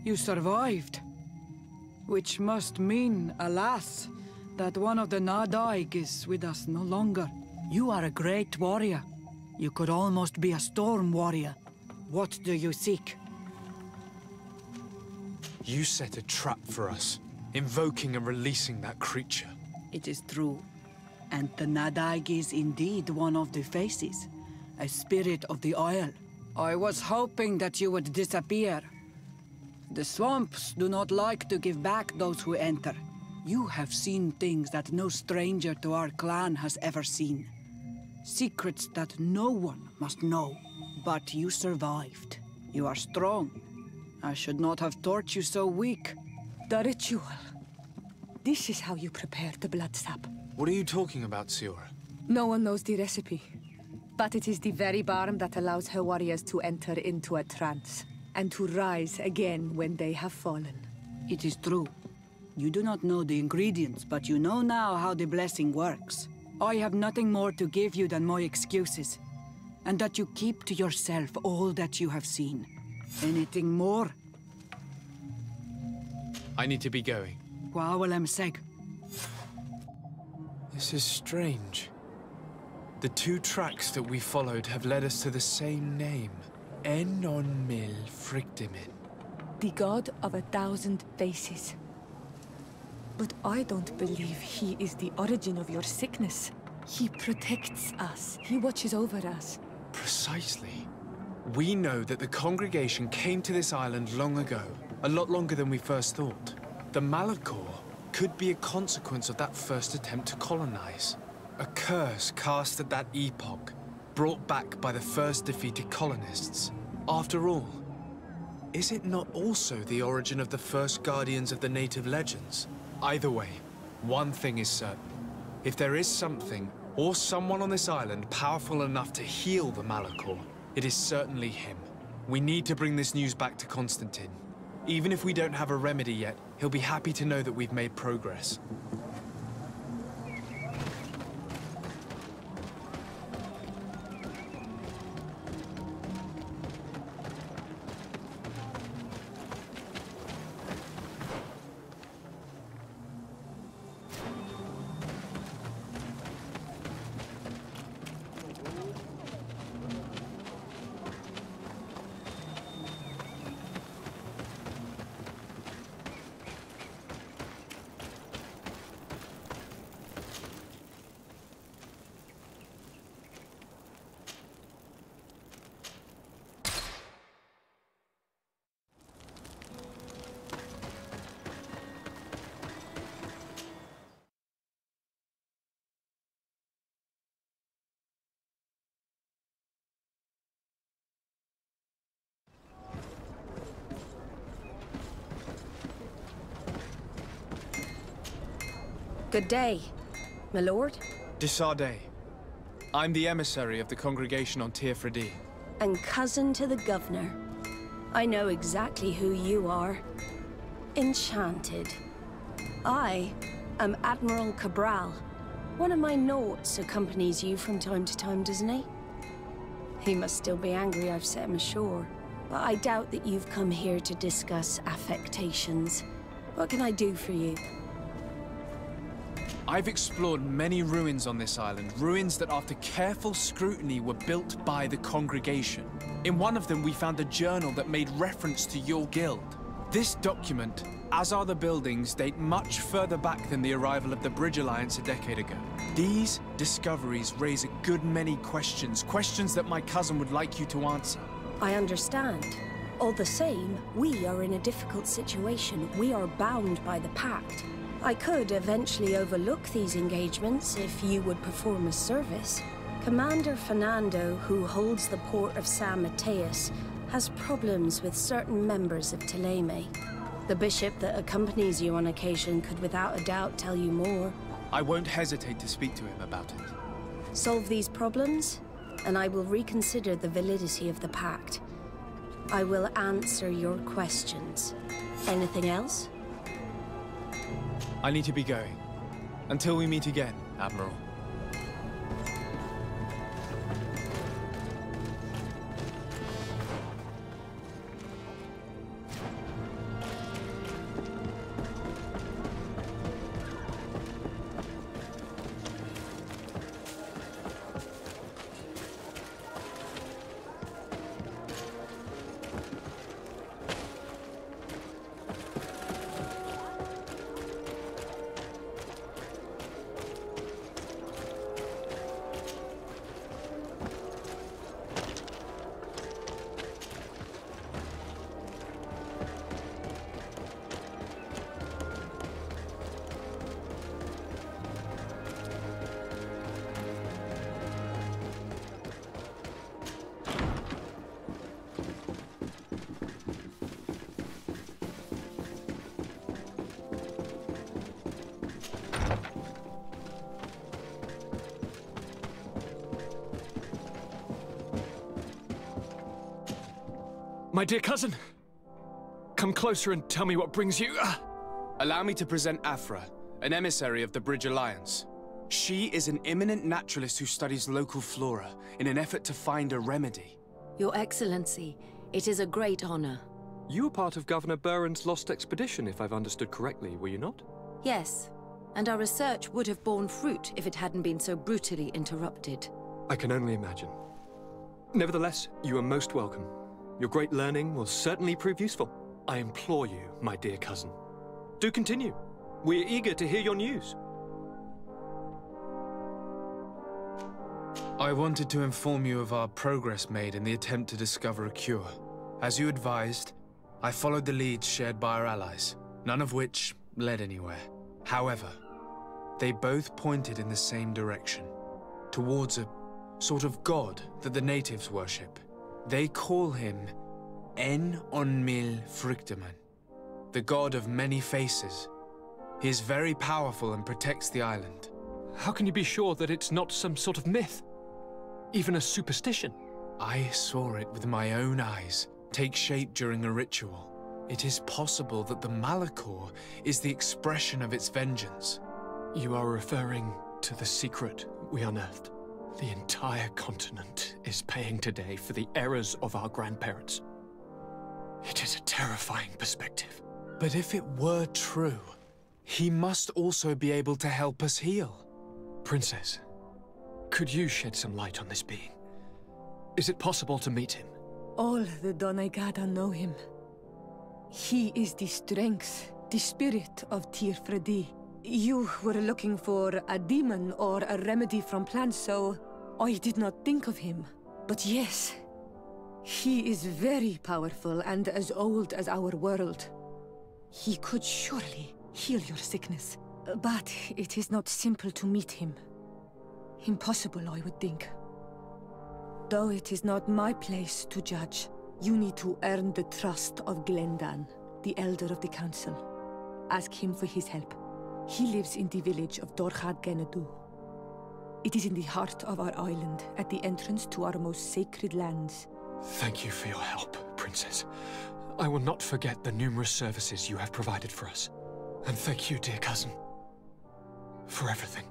You survived. Which must mean, alas, that one of the Nauti is with us no longer. You are a great warrior. You could almost be a storm warrior. What do you seek? You set a trap for us, invoking and releasing that creature. It is true. And the Nauti is indeed one of the faces. A spirit of the oil. I was hoping that you would disappear. The swamps do not like to give back those who enter. You have seen things that no stranger to our clan has ever seen. Secrets that no one must know. But you survived. You are strong. I should not have thought you so weak. The ritual. This is how you prepare the blood sap. What are you talking about, Siora? No one knows the recipe. But it is the very balm that allows her warriors to enter into a trance, and to rise again when they have fallen. It is true. You do not know the ingredients, but you know now how the blessing works. I have nothing more to give you than my excuses, and that you keep to yourself all that you have seen. Anything more? I need to be going. Seg. This is strange. The two tracks that we followed have led us to the same name. Enon Mil Frictimin. The god of 1,000 faces. But I don't believe he is the origin of your sickness. He protects us. He watches over us. Precisely. We know that the congregation came to this island long ago, a lot longer than we first thought. The Malachor could be a consequence of that first attempt to colonize. A curse cast at that epoch, brought back by the first defeated colonists. After all, is it not also the origin of the first guardians of the native legends? Either way, one thing is certain. If there is something, or someone on this island powerful enough to heal the Malachor, it is certainly him. We need to bring this news back to Constantine. Even if we don't have a remedy yet, he'll be happy to know that we've made progress. Good day, my lord. Disarday. I'm the emissary of the congregation on Teofredi. And cousin to the governor. I know exactly who you are. Enchanted. I am Admiral Cabral. One of my Nauts accompanies you from time to time, doesn't he? He must still be angry I've set him ashore. But I doubt that you've come here to discuss affectations. What can I do for you? I've explored many ruins on this island, ruins that after careful scrutiny were built by the congregation. In one of them we found a journal that made reference to your guild. This document, as are the buildings, date much further back than the arrival of the Bridge Alliance a decade ago. These discoveries raise a good many questions, questions that my cousin would like you to answer. I understand. All the same, we are in a difficult situation. We are bound by the pact. I could eventually overlook these engagements if you would perform a service. Commander Fernando, who holds the port of San Mateus, has problems with certain members of Teleme. The bishop that accompanies you on occasion could without a doubt tell you more. I won't hesitate to speak to him about it. Solve these problems, and I will reconsider the validity of the pact. I will answer your questions. Anything else? I need to be going. Until we meet again, Admiral. My dear cousin, come closer and tell me what brings you... Allow me to present Afra, an emissary of the Bridge Alliance. She is an eminent naturalist who studies local flora in an effort to find a remedy. Your Excellency, it is a great honor. You were part of Governor Buren's lost expedition, if I've understood correctly, were you not? Yes, and our research would have borne fruit if it hadn't been so brutally interrupted. I can only imagine. Nevertheless, you are most welcome. Your great learning will certainly prove useful. I implore you, my dear cousin. Do continue. We are eager to hear your news. I wanted to inform you of our progress made in the attempt to discover a cure. As you advised, I followed the leads shared by our allies, none of which led anywhere. However, they both pointed in the same direction, towards a sort of god that the natives worship. They call him En Onmil Frichteman, the god of many faces. He is very powerful and protects the island. How can you be sure that it's not some sort of myth? Even a superstition? I saw it with my own eyes take shape during a ritual. It is possible that the Malachor is the expression of its vengeance. You are referring to the secret we unearthed. The entire continent is paying today for the errors of our grandparents. It is a terrifying perspective. But if it were true, he must also be able to help us heal. Princess, could you shed some light on this being? Is it possible to meet him? All the Doneigada know him. He is the strength, the spirit of Tirfredi. You were looking for a demon or a remedy from plants, so I did not think of him. But yes, he is very powerful and as old as our world. He could surely heal your sickness. But it is not simple to meet him. Impossible, I would think. Though it is not my place to judge, you need to earn the trust of Glendan, the elder of the council. Ask him for his help. He lives in the village of Dorchad Genadu. It is in the heart of our island, at the entrance to our most sacred lands. Thank you for your help, Princess. I will not forget the numerous services you have provided for us. And thank you, dear cousin, for everything.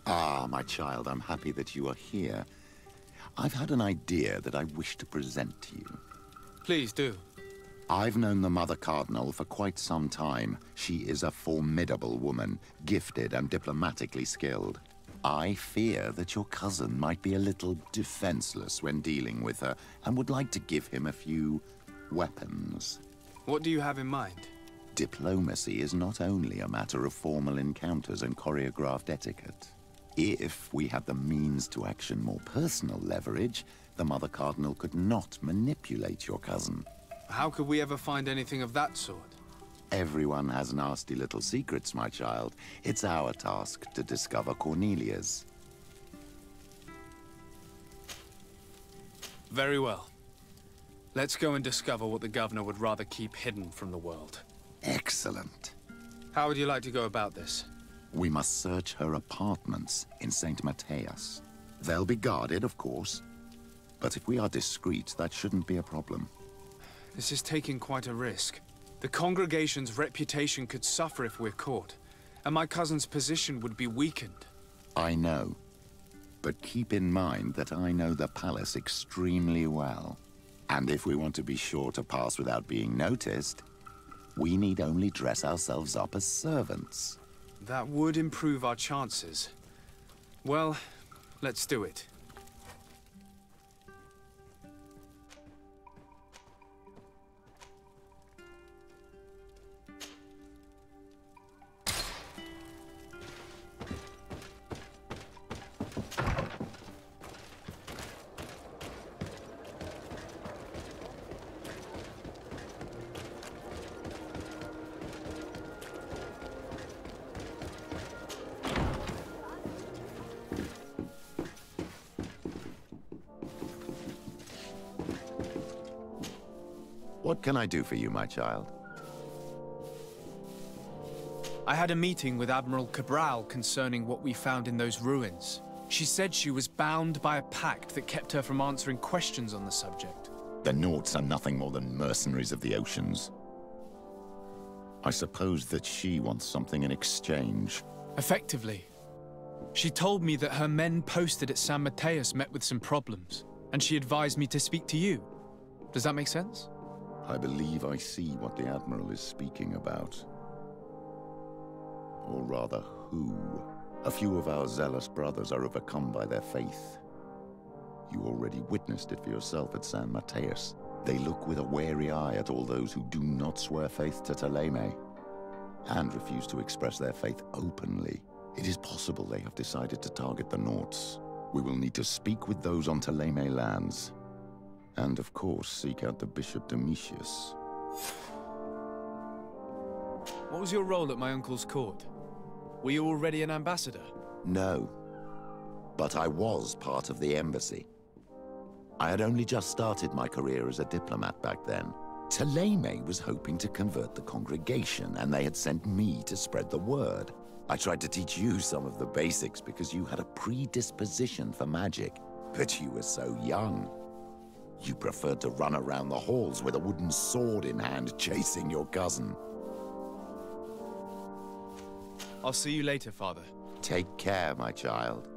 Ah, my child, I'm happy that you are here. I've had an idea that I wish to present to you. Please do. I've known the Mother Cardinal for quite some time. She is a formidable woman, gifted and diplomatically skilled. I fear that your cousin might be a little defenseless when dealing with her, and would like to give him a few weapons. What do you have in mind? Diplomacy is not only a matter of formal encounters and choreographed etiquette. If we had the means to action more personal leverage, the Mother Cardinal could not manipulate your cousin. How could we ever find anything of that sort? Everyone has nasty little secrets, my child. It's our task to discover Cornelia's. Very well. Let's go and discover what the governor would rather keep hidden from the world. Excellent. How would you like to go about this? We must search her apartments in St. Matthias. They'll be guarded, of course. But if we are discreet, that shouldn't be a problem. This is taking quite a risk. The congregation's reputation could suffer if we're caught, and my cousin's position would be weakened. I know. But keep in mind that I know the palace extremely well. And if we want to be sure to pass without being noticed, we need only dress ourselves up as servants. That would improve our chances. Well, let's do it. What can I do for you, my child? I had a meeting with Admiral Cabral concerning what we found in those ruins. She said she was bound by a pact that kept her from answering questions on the subject. The Nauts are nothing more than mercenaries of the oceans. I suppose that she wants something in exchange. Effectively. She told me that her men posted at San Mateus met with some problems, and she advised me to speak to you. Does that make sense? I believe I see what the Admiral is speaking about. Or rather, who. A few of our zealous brothers are overcome by their faith. You already witnessed it for yourself at San Mateus. They look with a wary eye at all those who do not swear faith to Ptolemy, and refuse to express their faith openly. It is possible they have decided to target the Nauts. We will need to speak with those on Ptolemy lands. And, of course, seek out the Bishop Domitius. What was your role at my uncle's court? Were you already an ambassador? No. But I was part of the embassy. I had only just started my career as a diplomat back then. Ptolemy was hoping to convert the congregation, and they had sent me to spread the word. I tried to teach you some of the basics because you had a predisposition for magic, but you were so young. You preferred to run around the halls with a wooden sword in hand, chasing your cousin. I'll see you later, Father. Take care, my child.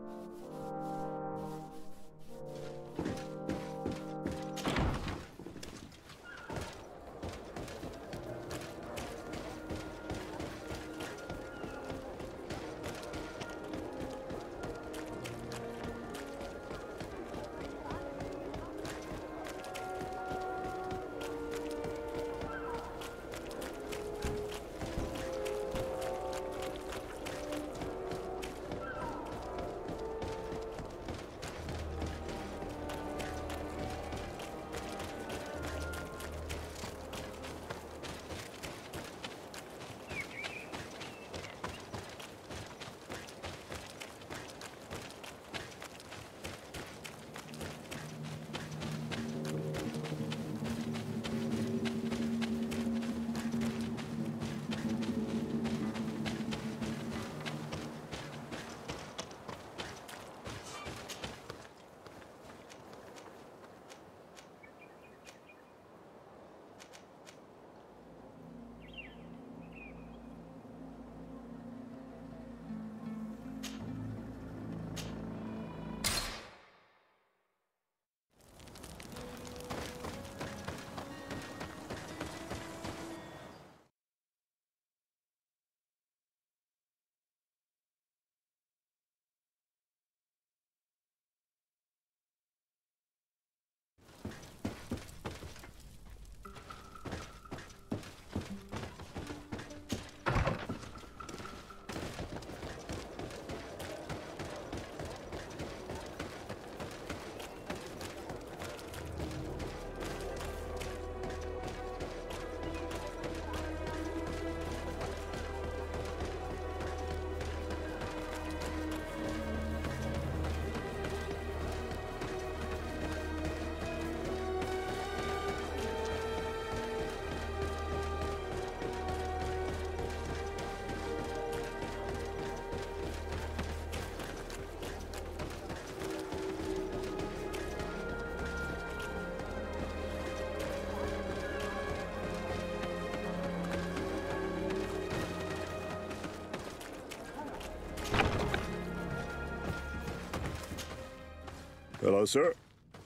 Hello, sir.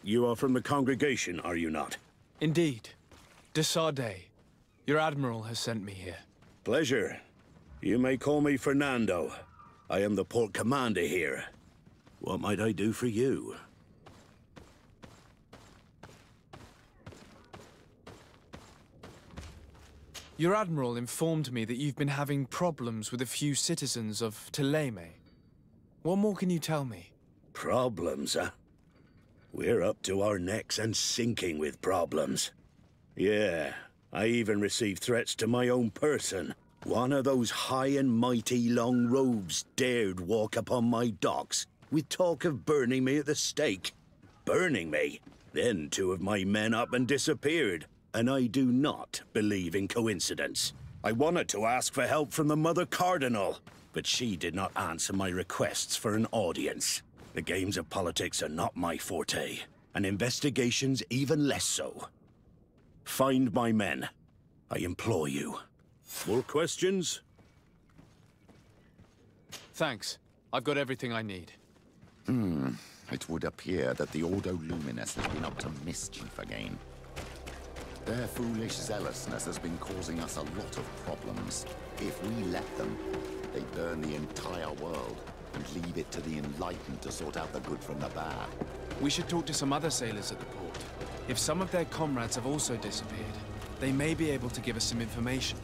You are from the congregation, are you not? Indeed. Desarde. Your admiral has sent me here. Pleasure. You may call me Fernando. I am the port commander here. What might I do for you? Your admiral informed me that you've been having problems with a few citizens of Thélème. What more can you tell me? Problems, huh? We're up to our necks and sinking with problems. Yeah, I even received threats to my own person. One of those high and mighty long robes dared walk upon my docks with talk of burning me at the stake. Burning me? Then two of my men up and disappeared. And I do not believe in coincidence. I wanted to ask for help from the Mother Cardinal, but she did not answer my requests for an audience. The games of politics are not my forte, and investigations even less so. Find my men. I implore you. More questions? Thanks. I've got everything I need. It would appear that the Ordo Luminous has been up to mischief again. Their foolish zealousness has been causing us a lot of problems. If we let them, they burn the entire world and leave it to the enlightened to sort out the good from the bad. We should talk to some other sailors at the port. If some of their comrades have also disappeared, they may be able to give us some information.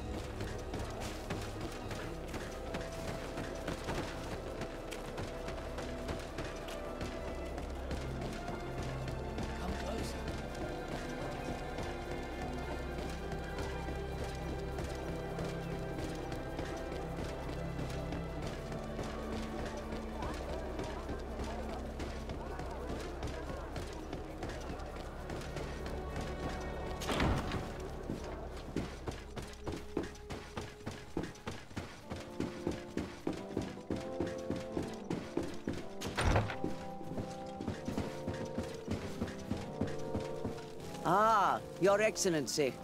Ah, Your Excellency.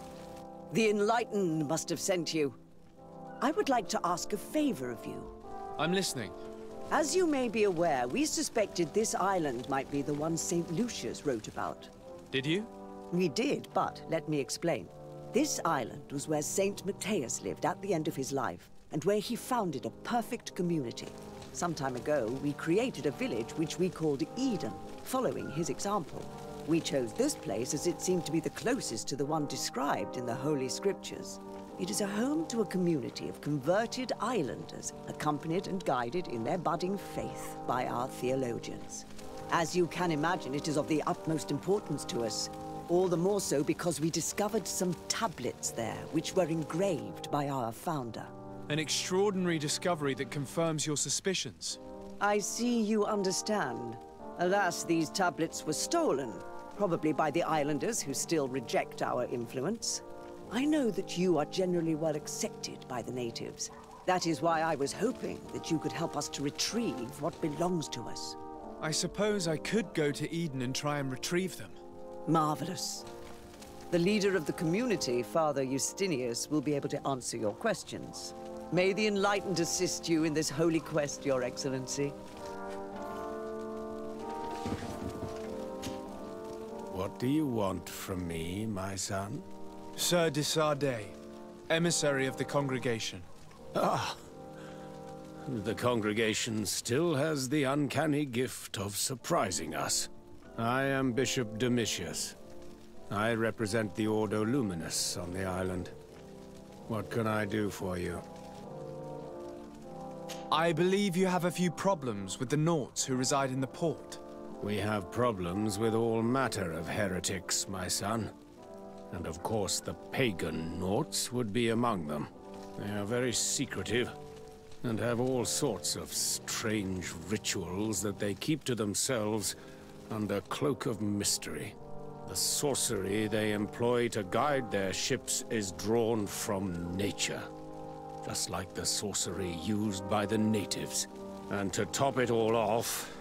The Enlightened must have sent you. I would like to ask a favor of you. I'm listening. As you may be aware, we suspected this island might be the one St. Lucius wrote about. Did you? We did, but let me explain. This island was where St. Matthias lived at the end of his life, and where he founded a perfect community. Some time ago, we created a village which we called Eden, following his example. We chose this place as it seemed to be the closest to the one described in the Holy Scriptures. It is a home to a community of converted islanders, accompanied and guided in their budding faith by our theologians. As you can imagine, it is of the utmost importance to us. All the more so because we discovered some tablets there, which were engraved by our founder. An extraordinary discovery that confirms your suspicions. I see you understand. Alas, these tablets were stolen, probably by the islanders who still reject our influence. I know that you are generally well accepted by the natives. That is why I was hoping that you could help us to retrieve what belongs to us. I suppose I could go to Eden and try and retrieve them. Marvelous. The leader of the community, Father Justinius, will be able to answer your questions. May the Enlightened assist you in this holy quest, Your Excellency. What do you want from me, my son? Sir Desarde, emissary of the congregation. Ah, the congregation still has the uncanny gift of surprising us. I am Bishop Domitius. I represent the Ordo Luminous on the island. What can I do for you? I believe you have a few problems with the Nauts who reside in the port. We have problems with all matter of heretics, my son. And of course the pagan Nauts would be among them. They are very secretive, and have all sorts of strange rituals that they keep to themselves under cloak of mystery. The sorcery they employ to guide their ships is drawn from nature, just like the sorcery used by the natives. And to top it all off,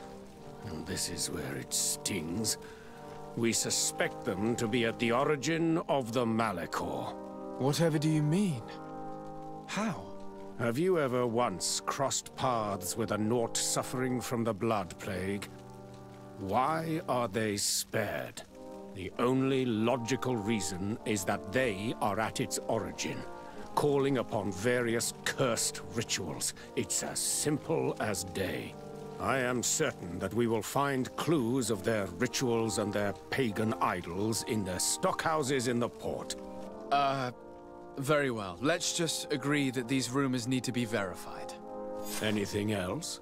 and this is where it stings, we suspect them to be at the origin of the Malachor. Whatever do you mean? How? Have you ever once crossed paths with a Naut suffering from the Blood Plague? Why are they spared? The only logical reason is that they are at its origin, calling upon various cursed rituals. It's as simple as day. I am certain that we will find clues of their rituals and their pagan idols in the stockhouses in the port. Very well. Let's just agree that these rumors need to be verified. Anything else?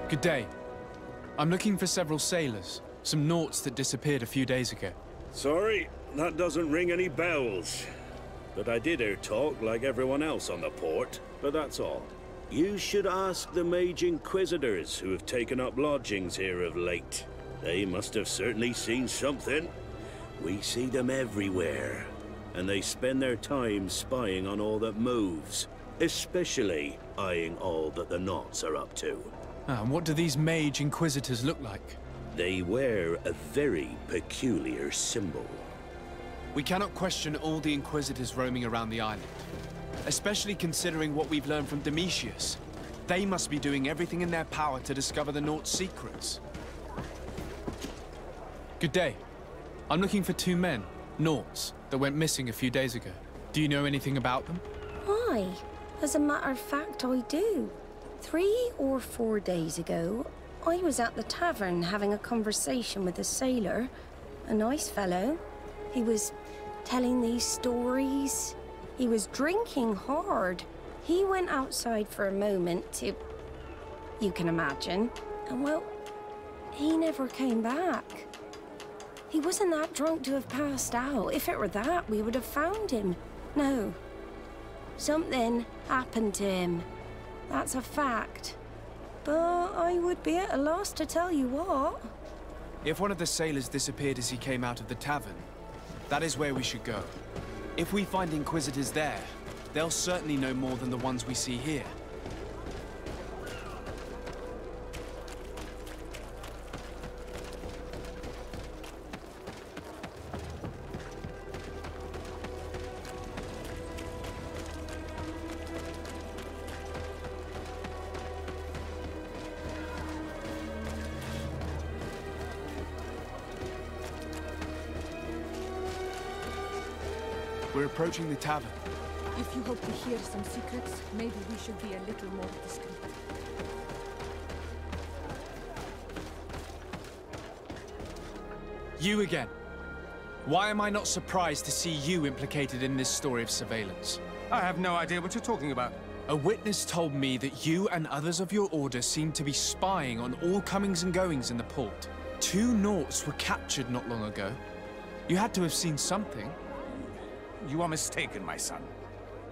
Good day. I'm looking for several sailors. Some Nauts that disappeared a few days ago. Sorry, that doesn't ring any bells. But I did hear talk like everyone else on the port, but that's all. You should ask the mage inquisitors who have taken up lodgings here of late. They must have certainly seen something. We see them everywhere, and they spend their time spying on all that moves, especially eyeing all that the Nauts are up to. And what do these mage inquisitors look like? They wear a very peculiar symbol. We cannot question all the inquisitors roaming around the island, especially considering what we've learned from Domitius. They must be doing everything in their power to discover the Nauts' secrets. Good day. I'm looking for two men, Nauts, that went missing a few days ago. Do you know anything about them? Why? As a matter of fact, I do. 3 or 4 days ago, I was at the tavern having a conversation with a sailor, a nice fellow. He was telling these stories. He was drinking hard. He went outside for a moment to... you can imagine. And well, he never came back. He wasn't that drunk to have passed out. If it were that, we would have found him. No. Something happened to him. That's a fact. But I would be at a loss to tell you what. If one of the sailors disappeared as he came out of the tavern, that is where we should go. If we find inquisitors there, they'll certainly know more than the ones we see here. We're approaching the tavern. If you hope to hear some secrets, maybe we should be a little more discreet. You again. Why am I not surprised to see you implicated in this story of surveillance? I have no idea what you're talking about. A witness told me that you and others of your order seem to be spying on all comings and goings in the port. 2 Nauts were captured not long ago. You had to have seen something. You are mistaken, my son.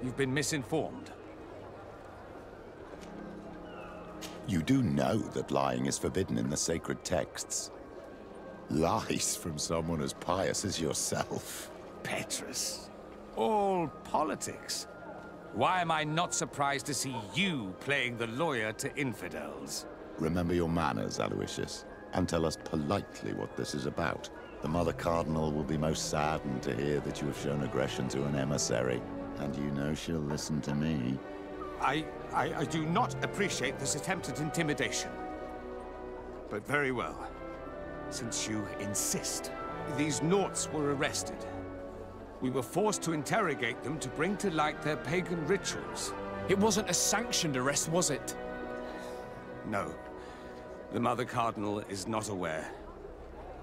You've been misinformed. You do know that lying is forbidden in the sacred texts. Lies from someone as pious as yourself. Petrus, all politics. Why am I not surprised to see you playing the lawyer to infidels? Remember your manners, Aloysius, and tell us politely what this is about. The Mother Cardinal will be most saddened to hear that you have shown aggression to an emissary, and you know she'll listen to me. I do not appreciate this attempt at intimidation. But very well. Since you insist, these Nauts were arrested. We were forced to interrogate them to bring to light their pagan rituals. It wasn't a sanctioned arrest, was it? No. The Mother Cardinal is not aware.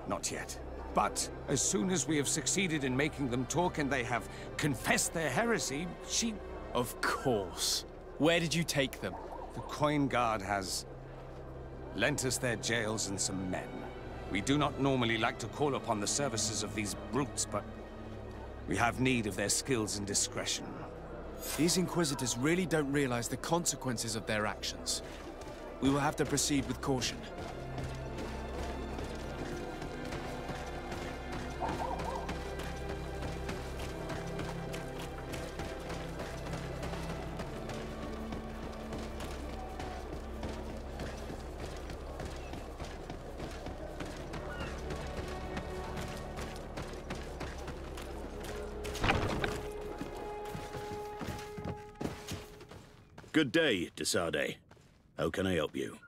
Not yet. But as soon as we have succeeded in making them talk and they have confessed their heresy, she... Of course. Where did you take them? The Coin Guard has lent us their jails and some men. We do not normally like to call upon the services of these brutes, but we have need of their skills and discretion. These Inquisitors really don't realize the consequences of their actions. We will have to proceed with caution. Good day, Desade. How can I help you?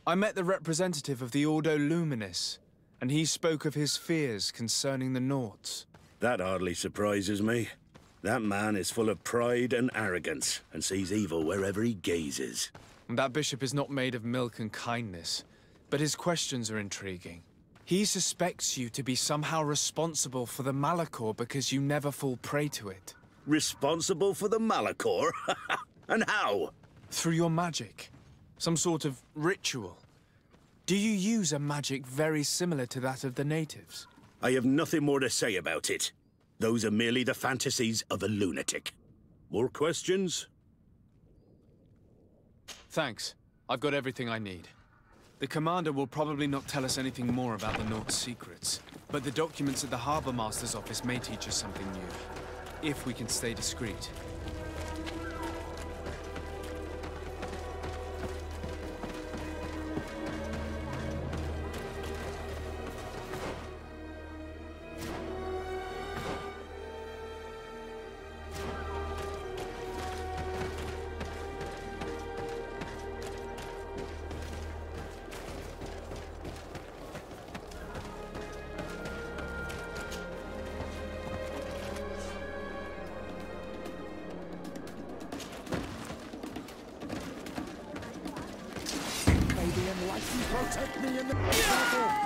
I met the representative of the Ordo Luminis, and he spoke of his fears concerning the Nauts. That hardly surprises me. That man is full of pride and arrogance, and sees evil wherever he gazes. And that bishop is not made of milk and kindness, but his questions are intriguing. He suspects you to be somehow responsible for the Malachor because you never fall prey to it. Responsible for the Malachor? And how? Through your magic. Some sort of ritual. Do you use a magic very similar to that of the natives? I have nothing more to say about it. Those are merely the fantasies of a lunatic. More questions? Thanks. I've got everything I need. The commander will probably not tell us anything more about the Nauts' secrets, but the documents at the Harbor Master's office may teach us something new, if we can stay discreet. Protect me in the battle!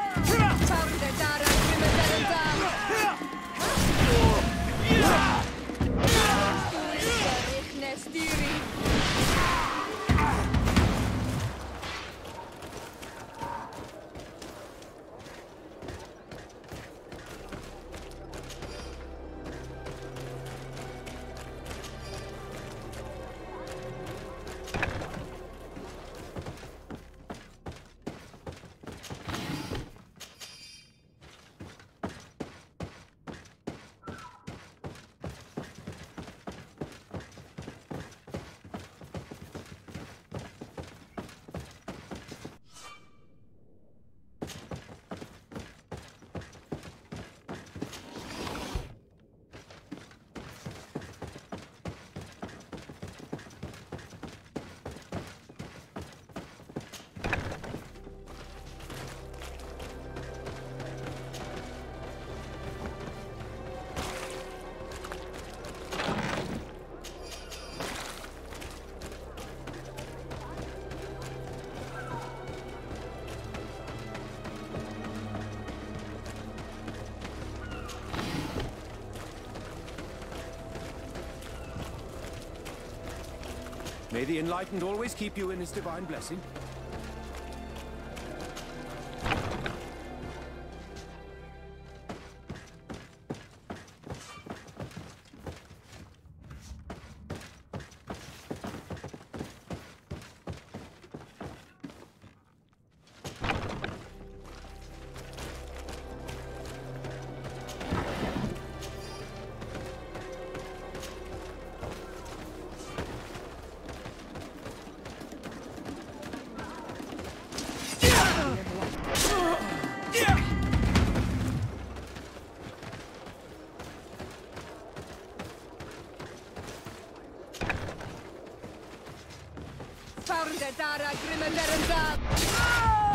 May the Enlightened always keep you in his divine blessing.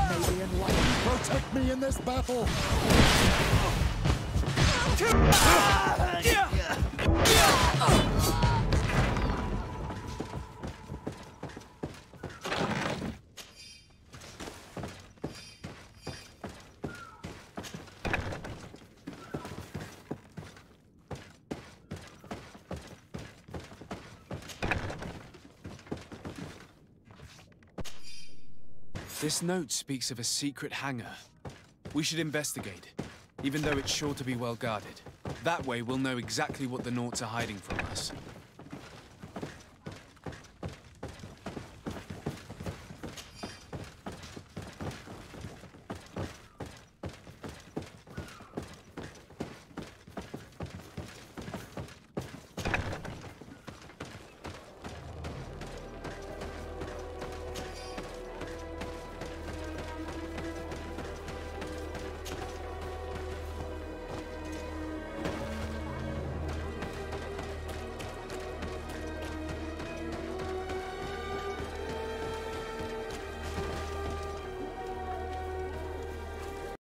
May the Enlightened protect me in this battle! This note speaks of a secret hangar. We should investigate, even though it's sure to be well guarded. That way we'll know exactly what the Nauts are hiding from us.